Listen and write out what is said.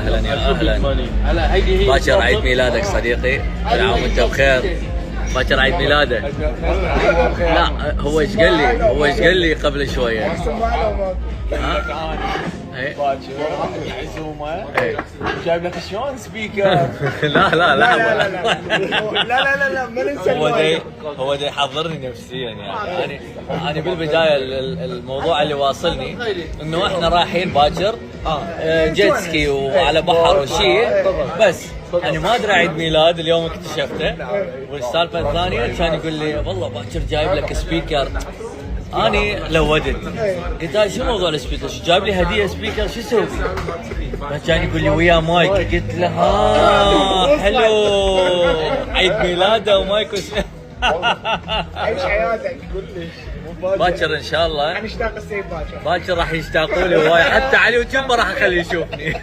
اهلا يا اهلا. باكر عيد ميلادك صديقي، كل عام وانت بخير. باكر عيد ميلاده. لا هو ايش قال لي؟ هو ايش قال لي قبل شويه؟ باكر عزومه جايب لك شلون سبيكر. لا لا لا لا ما ننسى. هو دي حضرني نفسيا يعني. انا بالبدايه الموضوع اللي واصلني انه احنا رايحين باكر جيت سكي وعلى بحر وشيء، بس انا ما ادري عيد ميلاد. اليوم اكتشفته. والسالفه الثانيه كان يقول لي والله باكر جايب لك سبيكر. اني لودت، قلت له شو موضوع السبيكر؟ شو جايب لي هديه سبيكر شو اسوي؟ كان يقول لي ويا مايك. قلت له حلو عيد ميلاده ومايك عيش حياتك كلش. باكر ان شاء الله نشتاق السيد باكر. باكر راح يشتاقوا لي هواي، حتى على اليوتيوب ما راح اخليه يشوفني.